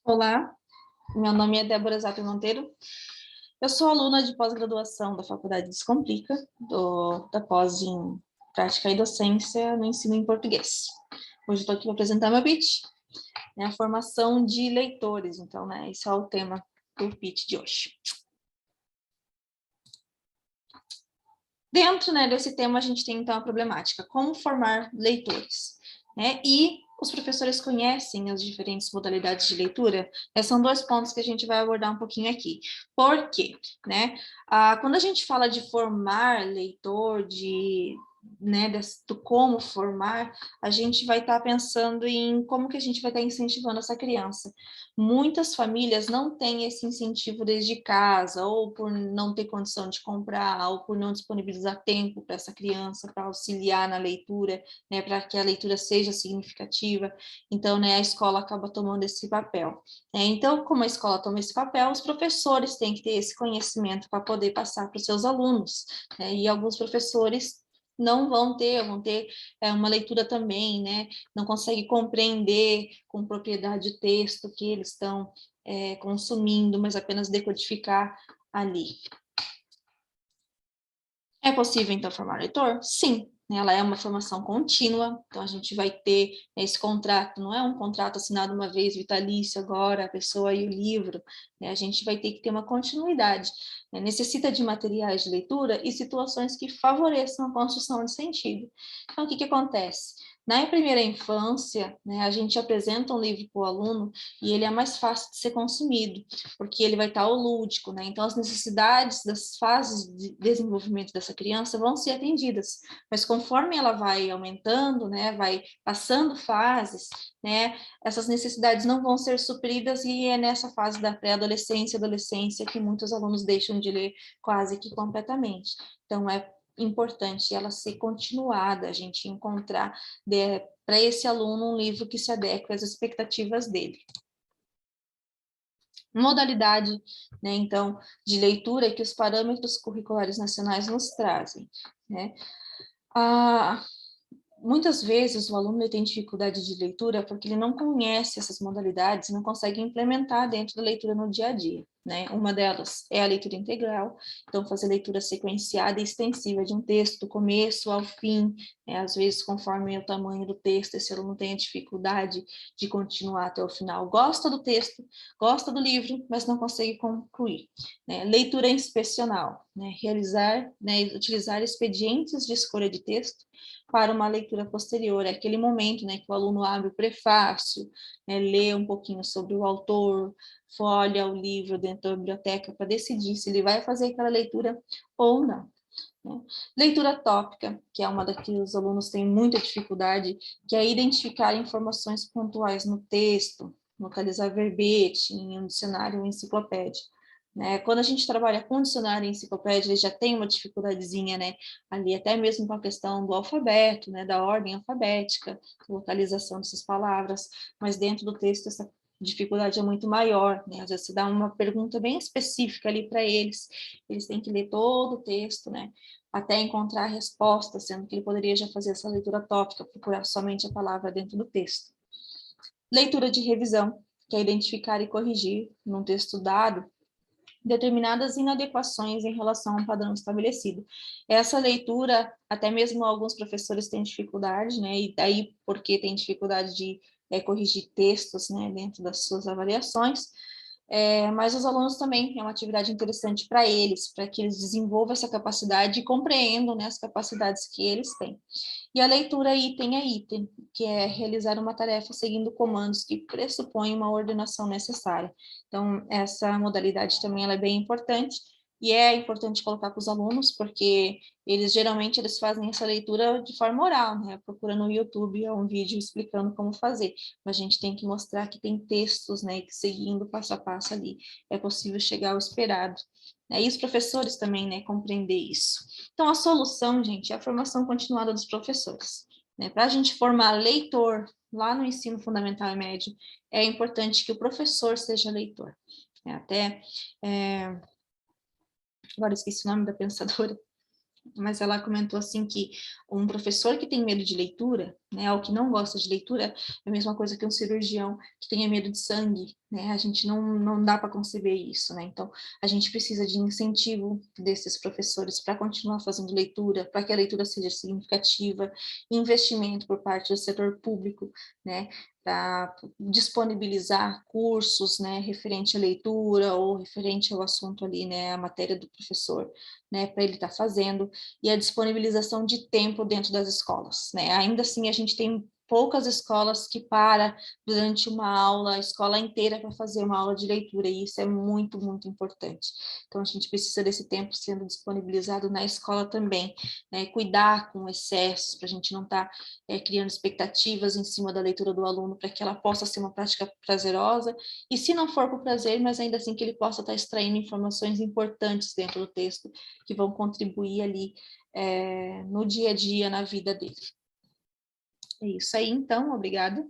Olá, meu nome é Débora Zappi Monteiro. Eu sou aluna de pós-graduação da Faculdade Descomplica, da pós em Prática e Docência no Ensino em Português. Hoje estou aqui para apresentar meu pitch, né, a formação de leitores. Então, né, esse é o tema do pitch de hoje. Dentro, né, desse tema, a gente tem, então, a problemática, como formar leitores, né, e os professores conhecem as diferentes modalidades de leitura? São dois pontos que a gente vai abordar um pouquinho aqui. Por quê? Né? Quando a gente fala de formar leitor, né, do como formar, a gente vai estar pensando em como que a gente vai estar incentivando essa criança. Muitas famílias não têm esse incentivo desde casa, ou por não ter condição de comprar, ou por não disponibilizar tempo para essa criança, para auxiliar na leitura, né, para que a leitura seja significativa. Então, né, a escola acaba tomando esse papel. Então, como a escola toma esse papel, os professores têm que ter esse conhecimento para poder passar para os seus alunos, né, e alguns professores não vão ter uma leitura também, né? Não consegue compreender com propriedade o texto que eles estão consumindo, mas apenas decodificar ali. É possível, então, formar leitor? Sim, ela é uma formação contínua, então a gente vai ter esse contrato, não é um contrato assinado uma vez, vitalício agora, a pessoa e o livro, né? A gente vai ter que ter uma continuidade, né? Necessita de materiais de leitura e situações que favoreçam a construção de sentido. Então, o que acontece? Na primeira infância, né, a gente apresenta um livro para o aluno e ele é mais fácil de ser consumido, porque ele vai estar ao lúdico, né? Então, as necessidades das fases de desenvolvimento dessa criança vão ser atendidas, mas conforme ela vai aumentando, né, vai passando fases, né, essas necessidades não vão ser supridas e é nessa fase da pré-adolescência e adolescência que muitos alunos deixam de ler quase que completamente. Então, é importante ela ser continuada, a gente encontrar para esse aluno um livro que se adeque às expectativas dele. Modalidade, né, então, de leitura que os parâmetros curriculares nacionais nos trazem, né? Muitas vezes o aluno tem dificuldade de leitura porque ele não conhece essas modalidades, não consegue implementar dentro da leitura no dia a dia, né? Uma delas é a leitura integral, então fazer leitura sequenciada e extensiva de um texto, do começo ao fim, né? Às vezes conforme o tamanho do texto, esse aluno tem a dificuldade de continuar até o final, gosta do texto, gosta do livro, mas não consegue concluir, né? Leitura inspecional, né? Realizar, né, utilizar expedientes de escolha de texto para uma leitura posterior, é aquele momento, né, que o aluno abre o prefácio, né, lê um pouquinho sobre o autor, folha o livro dentro da biblioteca para decidir se ele vai fazer aquela leitura ou não. Né? Leitura tópica, que é uma das que os alunos têm muita dificuldade, que é identificar informações pontuais no texto, localizar verbete em um dicionário ou enciclopédia. Né? Quando a gente trabalha com dicionário e enciclopédia, ele já tem uma dificuldadezinha, né? Ali até mesmo com a questão do alfabeto, né? Da ordem alfabética, localização dessas palavras, mas dentro do texto essa dificuldade é muito maior, né? Às vezes você dá uma pergunta bem específica ali para eles, eles têm que ler todo o texto, né? Até encontrar a resposta, sendo que ele poderia já fazer essa leitura tópica, procurar somente a palavra dentro do texto. Leitura de revisão, que é identificar e corrigir num texto dado determinadas inadequações em relação a um padrão estabelecido. Essa leitura, até mesmo alguns professores têm dificuldade, né, e daí porque tem dificuldade de corrigir textos, né, dentro das suas avaliações, mas os alunos também é uma atividade interessante para eles, para que eles desenvolvam essa capacidade e compreendam, né, as capacidades que eles têm. E a leitura item a item, que é realizar uma tarefa seguindo comandos que pressupõem uma ordenação necessária. Então, essa modalidade também ela é bem importante, e é importante colocar para os alunos, porque geralmente eles fazem essa leitura de forma oral, né? Procura no YouTube um vídeo explicando como fazer. Mas a gente tem que mostrar que tem textos, né? Que seguindo passo a passo ali é possível chegar ao esperado. E os professores também, né? Compreender isso. Então, a solução, gente, é a formação continuada dos professores. Né? Para a gente formar leitor lá no ensino fundamental e médio, é importante que o professor seja leitor. Até agora esqueci o nome da pensadora, mas ela comentou assim que um professor que tem medo de leitura, né, ou que não gosta de leitura, é a mesma coisa que um cirurgião que tenha medo de sangue, né, a gente não dá para conceber isso, né, então a gente precisa de incentivo desses professores para continuar fazendo leitura, para que a leitura seja significativa, investimento por parte do setor público, né, para disponibilizar cursos, né, referente à leitura ou referente ao assunto ali, né, a matéria do professor, né, para ele estar fazendo, e a disponibilização de tempo dentro das escolas, né, ainda assim a gente tem poucas escolas que para durante uma aula, a escola inteira para fazer uma aula de leitura, e isso é muito, muito importante. Então, a gente precisa desse tempo sendo disponibilizado na escola também, né, cuidar com excessos, para a gente não estar criando expectativas em cima da leitura do aluno, para que ela possa ser uma prática prazerosa, e se não for por prazer, mas ainda assim que ele possa estar extraindo informações importantes dentro do texto, que vão contribuir ali no dia a dia, na vida dele. É isso aí, então, obrigada.